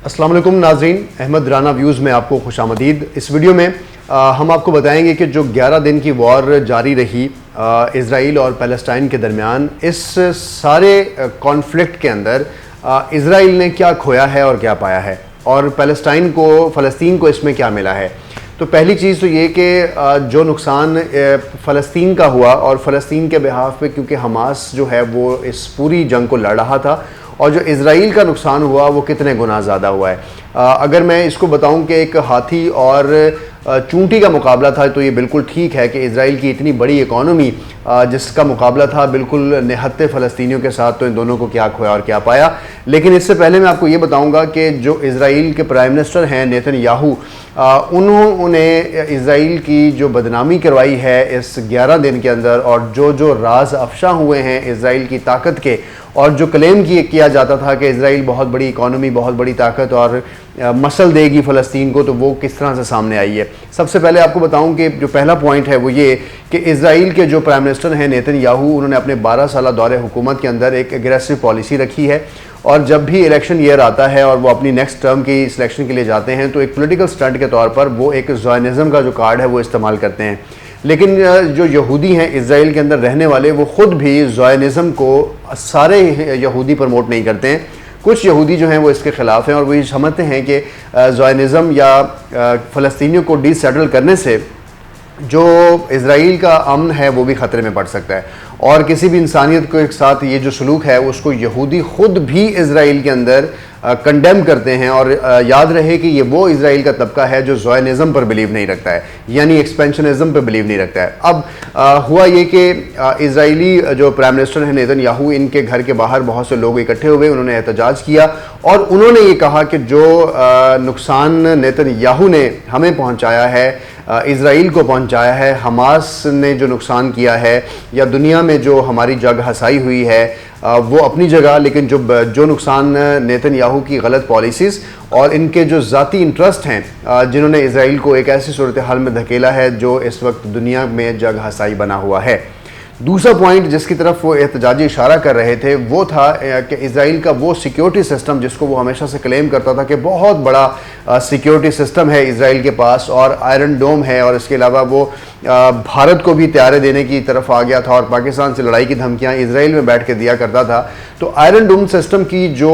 अस्सलाम वालेकुम नाज़रीन, अहमद राना व्यूज़ में आपको खुशामदीद। इस वीडियो में हम आपको बताएंगे कि जो 11 दिन की वॉर जारी रही इज़राइल और पैलेस्टाइन के दरमियान, इस सारे कॉन्फ्लिक्ट के अंदर इज़राइल ने क्या खोया है और क्या पाया है, और फ़लस्तीन को इसमें क्या मिला है। तो पहली चीज़ तो ये कि जो नुकसान फ़लस्तीन का हुआ, और फ़लस्तीन के बिहाफ पे क्योंकि हमास जो है वो इस पूरी जंग को लड़ रहा था, और जो इज़राइल का नुकसान हुआ वो कितने गुना ज़्यादा हुआ है। अगर मैं इसको बताऊं कि एक हाथी और चूंटी का मुकाबला था, तो ये बिल्कुल ठीक है कि इज़राइल की इतनी बड़ी इकॉनमी जिसका मुकाबला था बिल्कुल निहत्ते फ़लस्तीनियों के साथ, तो इन दोनों को क्या खोया और क्या पाया। लेकिन इससे पहले मैं आपको ये बताऊंगा कि जो इज़राइल के प्राइम मिनिस्टर हैं नेतन्याहू, उन्होंने इज़राइल की जो बदनामी करवाई है इस 11 दिन के अंदर, और जो राज अफशा हुए हैं इज़राइल की ताकत के, और जो क्लेम किया जाता था कि इज़राइल बहुत बड़ी इकॉनमी, बहुत बड़ी ताकत और मसल देगी फ़लस्तीन को, तो वो किस तरह से सामने आई है। सबसे पहले आपको बताऊं कि जो पहला पॉइंट है वो ये कि इज़राइल के जो प्राइम मिनिस्टर हैं नेतन्याहू, उन्होंने अपने 12 साल दौरे हुकूमत के अंदर एक एग्रेसिव पॉलिसी रखी है, और जब भी इलेक्शन ईयर आता है और वो अपनी नेक्स्ट टर्म की सिलेक्शन के लिए जाते हैं, तो एक पॉलिटिकल स्टंट के तौर पर वो एक ज़ायनिज़्म का जो कार्ड है वो इस्तेमाल करते हैं। लेकिन जो यहूदी हैं इज़राइल के अंदर रहने वाले, वो ख़ुद भी ज़ायनिज़्म को सारे यहूदी प्रमोट नहीं करते हैं। कुछ यहूदी जो हैं वो इसके ख़िलाफ़ हैं, और वो ये समझते हैं कि ज़ायनिज़्म या फ़लस्तीनियों को डीसेटल करने से जो इज़राइल का अमन है वो भी ख़तरे में पड़ सकता है, और किसी भी इंसानियत के साथ ये जो सलूक है उसको यहूदी ख़ुद भी इज़राइल के अंदर कंडेम करते हैं। और याद रहे कि ये वो इज़राइल का तबका है जो ज़ायनिज़्म पर बिलीव नहीं रखता है, यानी एक्सपेंशनिज़म पर बिलीव नहीं रखता है। अब हुआ ये कि इज़राइली जो प्राइम मिनिस्टर हैं नेतन्याहू, इनके घर के बाहर बहुत से लोग इकट्ठे हुए, उन्होंने एहतजाज किया, और उन्होंने ये कहा कि जो नुकसान नेतन्याहू ने हमें पहुँचाया है, इज़राइल को पहुँचाया है, हमास ने जो नुकसान किया है, या दुनिया में जो हमारी जग हसाई हुई है, वो अपनी जगह, लेकिन जो नुकसान नेतन्याहू की गलत पॉलिसीज़ और इनके जो ज़ाती इंटरेस्ट हैं, जिन्होंने इज़राइल को एक ऐसी सूरत हाल में धकेला है जो इस वक्त दुनिया में जग हसाई बना हुआ है। दूसरा पॉइंट जिसकी तरफ वो एहतजाजी इशारा कर रहे थे वो था कि इज़राइल का वो सिक्योरिटी सिस्टम जिसको वो हमेशा से क्लेम करता था कि बहुत बड़ा सिक्योरिटी सिस्टम है इज़राइल के पास, और आयरन डोम है, और इसके अलावा वो भारत को भी तैयारे देने की तरफ आ गया था, और पाकिस्तान से लड़ाई की धमकियाँ इज़राइल में बैठ के दिया करता था। तो आयरन डोम सिस्टम की जो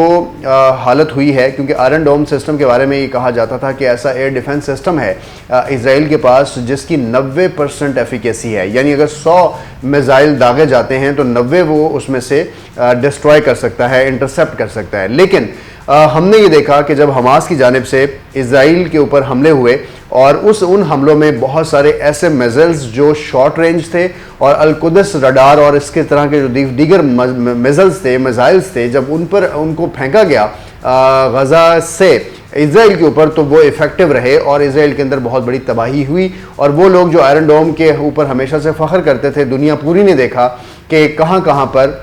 हालत हुई है, क्योंकि आयरन डोम सिस्टम के बारे में ये कहा जाता था कि ऐसा एयर डिफेंस सिस्टम है इज़राइल के पास जिसकी 90% एफिकेसी है, यानी अगर 100 मिसाइल दागे जाते हैं तो 90 वो उसमें से डिस्ट्रॉय कर सकता है, इंटरसेप्ट कर सकता है। लेकिन हमने ये देखा कि जब हमास की जानिब से इज़राइल के ऊपर हमले हुए, और उन हमलों में बहुत सारे ऐसे मिसाइल्स जो शॉर्ट रेंज थे, और अल-कुद्स रडार और इसके तरह के जो दीगर मिसाइल्स थे, जब उनको फेंका गया गज़ा से इज़राइल के ऊपर, तो वो इफ़ेक्टिव रहे, और इज़राइल के अंदर बहुत बड़ी तबाही हुई। और वो लोग जो आयरन डोम के ऊपर हमेशा से फ़ख्र करते थे, दुनिया पूरी ने देखा कि कहाँ कहाँ पर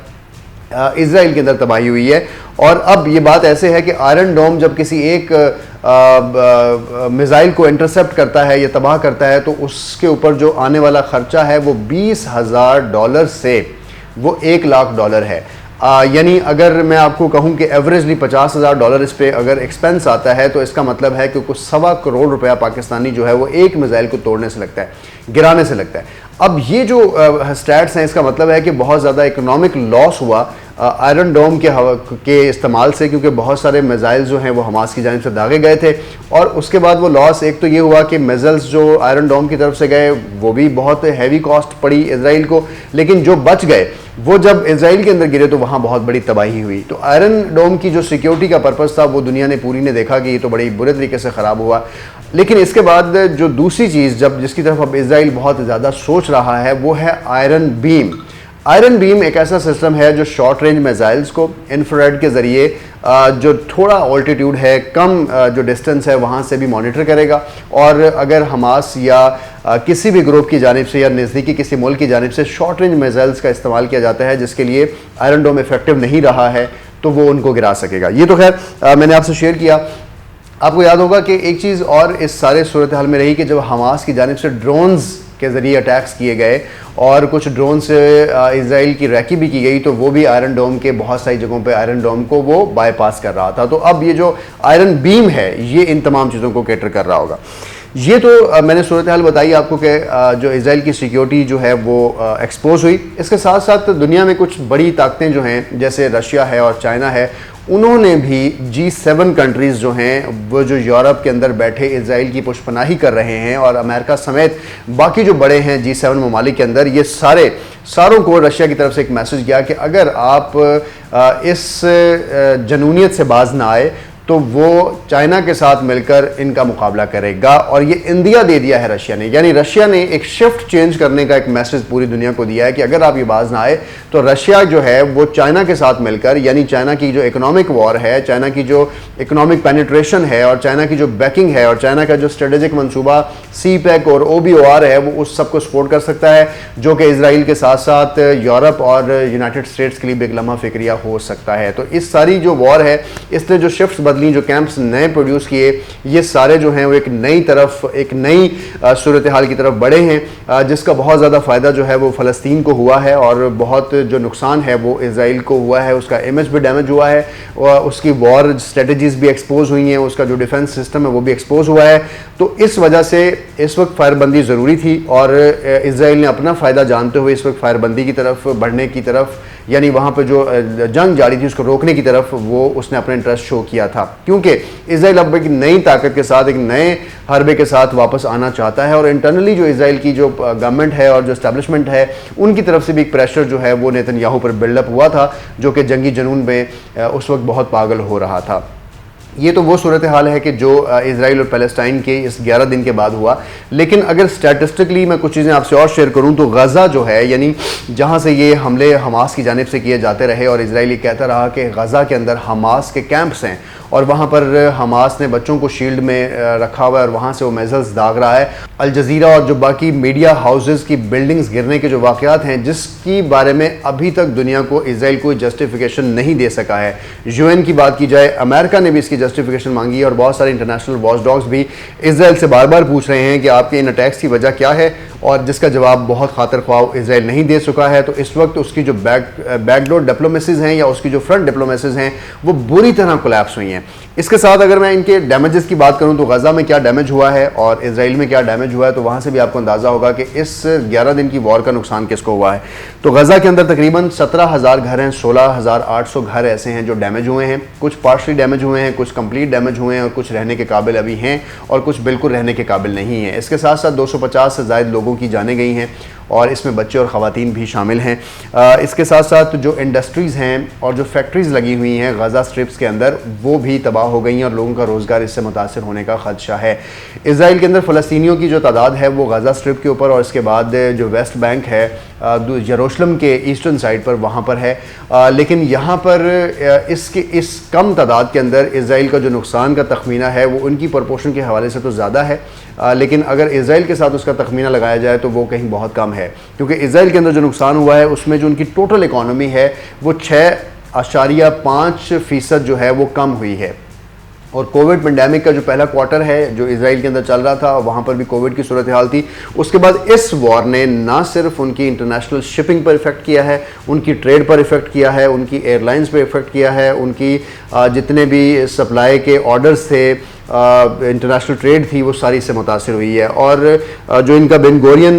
इज़राइल के अंदर तबाही हुई है। और अब ये बात ऐसे है कि आयरन डोम जब किसी एक मिसाइल को इंटरसेप्ट करता है या तबाह करता है, तो उसके ऊपर जो आने वाला ख़र्चा है वो $20,000 से वो $1,00,000 है। यानी अगर मैं आपको कहूं कि एवरेजली $50,000 इस पे अगर एक्सपेंस आता है, तो इसका मतलब है कि कुछ ₹1.25 करोड़ रुपया पाकिस्तानी जो है वो एक मिसाइल को तोड़ने से लगता है, गिराने से लगता है। अब ये जो स्टैट्स हैं, इसका मतलब है कि बहुत ज़्यादा इकोनॉमिक लॉस हुआ आयरन डोम के इस्तेमाल से, क्योंकि बहुत सारे मिसाइल जो हैं वो हमास की जानिब से दागे गए थे। और उसके बाद वो लॉस एक तो ये हुआ कि मिसाइल्स जो आयरन डोम की तरफ से गए वो भी बहुत हैवी कॉस्ट पड़ी इज़राइल को, लेकिन जो बच गए वो जब इज़राइल के अंदर गिरे तो वहाँ बहुत बड़ी तबाही हुई। तो आयरन डोम की जो सिक्योरिटी का पर्पज़ था वो दुनिया ने पूरी ने देखा कि ये तो बड़ी बुरे तरीके से ख़राब हुआ। लेकिन इसके बाद जो दूसरी चीज़ जिसकी तरफ अब इज़राइल बहुत ज़्यादा सोच रहा है वो है आयरन बीम। आयरन बीम एक ऐसा सिस्टम है जो शॉर्ट रेंज मिसाइल्स को इंफ्रारेड के ज़रिए जो थोड़ा ऑल्टीट्यूड है, कम जो डिस्टेंस है वहाँ से भी मॉनिटर करेगा, और अगर हमास या किसी भी ग्रुप की जानिब से या नज़दीकी किसी मुल्क की जानिब से शॉर्ट रेंज मिसाइल्स का इस्तेमाल किया जाता है जिसके लिए आयरन डोम इफेक्टिव नहीं रहा है, तो वो उनको गिरा सकेगा। ये तो खैर मैंने आपसे शेयर किया। आपको याद होगा कि एक चीज़ और इस सारे सूरत हाल में रही कि जब हमास की जानिब से ड्रोन्स के ज़रिए अटैक्स किए गए और कुछ ड्रोन से इसराइल की रैकी भी की गई, तो वो भी आयरन डोम के बहुत सारी जगहों पे आयरन डोम को वो बाईपास कर रहा था। तो अब ये जो आयरन बीम है ये इन तमाम चीज़ों को कैटर कर रहा होगा। ये तो मैंने सूरत हाल बताई आपको कि जो इसराइल की सिक्योरिटी जो है वो एक्सपोज हुई। इसके साथ साथ दुनिया में कुछ बड़ी ताकतें जो हैं जैसे रशिया है और चाइना है, उन्होंने भी G7 कंट्रीज़ जो हैं वो जो यूरोप के अंदर बैठे इसराइल की पुष्पनाही कर रहे हैं और अमेरिका समेत बाकी जो बड़े हैं G7 ममालिक के अंदर, ये सारों को रशिया की तरफ से एक मैसेज गया कि अगर आप इस जनूनियत से बाज ना आए तो वो चाइना के साथ मिलकर इनका मुकाबला करेगा। और ये इंडिया दे दिया है रशिया ने, यानी रशिया ने एक शिफ्ट चेंज करने का एक मैसेज पूरी दुनिया को दिया है कि अगर आप ये बाज ना आए तो रशिया जो है वो चाइना के साथ मिलकर, यानी चाइना की जो इकोनॉमिक वॉर है, चाइना की जो इकोनॉमिक पेनिट्रेशन है और चाइना की जो बैकिंग है और चाइना का जो स्ट्रेटेजिक मंसूबा CPEC और OBOR है, वो उस सबको सपोर्ट कर सकता है, जो कि इसराइल के साथ साथ यूरोप और यूनाइटेड स्टेट्स के लिए भी एक लम्हा फिक्रिया हो सकता है। तो इस सारी जो वॉर है, इसने जो शिफ्ट जो कैंप्स नए प्रोड्यूस किए, ये सारे जो हैं वो एक नई सूरत हाल की तरफ बढ़े हैं, जिसका बहुत ज़्यादा फ़ायदा जो है वो फ़लस्तीन को हुआ है और बहुत जो नुकसान है वो इसराइल को हुआ है। उसका इमेज भी डैमेज हुआ है और उसकी वॉर स्ट्रेटजीज़ भी एक्सपोज हुई हैं, उसका जो डिफेंस सिस्टम है वो भी एक्सपोज हुआ है। तो इस वजह से इस वक्त फायरबंदी ज़रूरी थी और इसराइल ने अपना फ़ायदा जानते हुए इस वक्त फायरबंदी की तरफ बढ़ने की तरफ, यानी वहाँ पर जो जंग जारी थी उसको रोकने की तरफ वो उसने अपना इंटरेस्ट शो किया था, क्योंकि इसराइल अब एक नई ताकत के साथ, एक नए हरबे के साथ वापस आना चाहता है। और इंटरनली जो इसराइल की जो गवर्नमेंट है और जो एस्टेब्लिशमेंट है, उनकी तरफ से भी एक प्रेशर जो है वो नेतन्याहू पर बिल्डअप हुआ था, जो कि जंगी जुनून में उस वक्त बहुत पागल हो रहा था। ये तो वो सूरत हाल है कि जो इसराइल और पैलेस्टाइन के इस 11 दिन के बाद हुआ। लेकिन अगर स्टैटिस्टिकली मैं कुछ चीज़ें आपसे और शेयर करूं तो गज़ा जो है, यानी जहां से ये हमले हमास की जानिब से किए जाते रहे और इसराइल कहता रहा कि गज़ा के अंदर हमास के कैंप्स हैं और वहाँ पर हमास ने बच्चों को शील्ड में रखा हुआ है और वहाँ से वो मेजल्स दाग रहा है। अल जज़ीरा और जो बाकी मीडिया हाउसेस की बिल्डिंग्स गिरने के जो वाक़यात हैं, जिसकी बारे में अभी तक दुनिया को इसराइल कोई जस्टिफिकेशन नहीं दे सका है। UN की बात की जाए, अमेरिका ने भी इसकी जस्टिफिकेशन मांगी और बहुत सारे इंटरनेशनल वॉच डॉग्स भी इसराइल से बार बार पूछ रहे हैं कि आपके इन अटैक्स की वजह क्या है, और जिसका जवाब बहुत खातिर ख्वाह इसराइल नहीं दे चुका है। तो इस वक्त उसकी जो बैकडोर डिप्लोमेसीज़ हैं या उसकी जो फ्रंट डिप्लोमेसीज़ हैं वो बुरी तरह कोलैप्स हुई हैं। इसके साथ अगर मैं इनके डैमेजेस की बात करूं तो गज़ा में क्या डैमेज हुआ है और इसराइल में क्या डैमेज हुआ है, तो वहां से भी आपको अंदाज़ा होगा कि इस 11 दिन की वॉर का नुकसान किसको हुआ है। तो गज़ा के अंदर तकरीबन 17,000 घर हैं, 16,800 घर ऐसे हैं जो डैमेज हुए हैं। कुछ पार्शली डैमेज हुए हैं, कुछ कंप्लीट डैमेज हुए हैं और कुछ रहने के काबिल अभी हैं और कुछ बिल्कुल रहने के काबिल नहीं हैं। इसके साथ साथ 250 से ज़ायद लोगों की जानें गई हैं और इसमें बच्चे और ख़वातीन भी शामिल हैं। इसके साथ साथ जो इंडस्ट्रीज़ हैं और जो फैक्ट्रीज़ लगी हुई हैं गज़ा स्ट्रिप्स के अंदर, वो भी तबाह हो गई हैं और लोगों का रोज़गार इससे मुतासर होने का ख़दशा है। इसराइल के अंदर फ़लस्तीनियों की जो तादाद है वो गज़ा स्ट्रिप के ऊपर और इसके बाद जो वेस्ट बैंक है यरूशलेम के ईस्टर्न साइड पर, वहाँ पर है। लेकिन यहाँ पर इस कम तादाद के अंदर इसराइल का जो नुकसान का तखमीना है वो उनकी प्रपोर्शन के हवाले से तो ज़्यादा है, लेकिन अगर इसराइल के साथ उसका तखमीना लगाया जाए तो वो कहीं बहुत कम है, क्योंकि इसराइल के अंदर जो नुकसान हुआ है उसमें जो उनकी टोटल इकॉनमी है वो 6.5% जो है वो कम हुई है। और कोविड पेंडेमिक का जो पहला क्वार्टर है जो इसराइल के अंदर चल रहा था, वहाँ पर भी कोविड की सूरत हाल थी। उसके बाद इस वॉर ने ना सिर्फ उनकी इंटरनेशनल शिपिंग पर इफ़ेक्ट किया है, उनकी ट्रेड पर इफ़ेक्ट किया है, उनकी एयरलाइंस पर इफ़ेक्ट किया है, उनकी जितने भी सप्लाई के ऑर्डर्स थे, इंटरनेशनल ट्रेड थी, वो सारी से मुतासिर हुई है। और जो इनका बेन गोरियन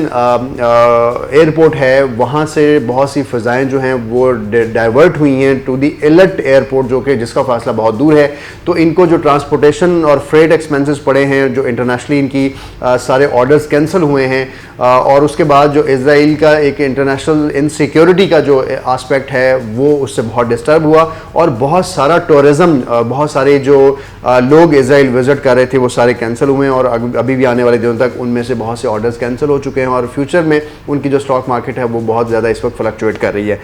एयरपोर्ट है, वहाँ से बहुत सी फ़ज़ाएँ जो हैं वो डाइवर्ट हुई हैं टू दी एलर्ट एयरपोर्ट, जो कि जिसका फ़ासला बहुत दूर है। तो इनको जो ट्रांसपोर्टेशन और फ्रेट एक्सपेंसेस पड़े हैं, जो इंटरनेशनली इनकी सारे ऑर्डर्स कैंसिल हुए हैं, और उसके बाद जो इसराइल का एक इंटरनेशनल इनसिक्योरिटी का जो आस्पेक्ट है वो उससे बहुत डिस्टर्ब हुआ और बहुत सारा टूरिज़म, बहुत सारे जो लोग इसराइल विज़िट कर रहे थे वो सारे कैंसिल हुए हैं और अभी भी आने वाले दिनों तक उनमें से बहुत से ऑर्डर्स कैंसिल हो चुके हैं और फ्यूचर में उनकी जो स्टॉक मार्केट है वो बहुत ज़्यादा इस वक्त फ्लक्चुएट कर रही है।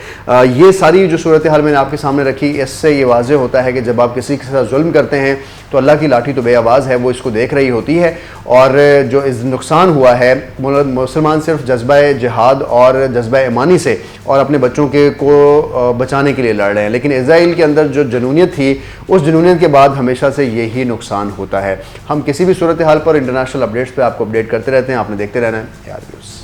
ये सारी जो सूरत हाल मैंने आपके सामने रखी, इससे ये वाज़ेह होता है कि जब आप किसी के साथ जुल्म करते हैं तो अल्लाह की लाठी तो बेआवाज़ है, वो इसको देख रही होती है। और जो इस नुकसान हुआ है, मुसलमान सिर्फ जज्बा जिहाद और जज्बा ईमानी से और अपने बच्चों के को बचाने के लिए लड़ रहे हैं, लेकिन इसराइल के अंदर जो जनूनियत थी, उस जनूनियत के बाद हमेशा से यही नुकसान होता है। हम किसी भी सूरत हाल पर इंटरनेशनल अपडेट्स पे आपको अपडेट करते रहते हैं, आपने देखते रहना है यार व्यूज़।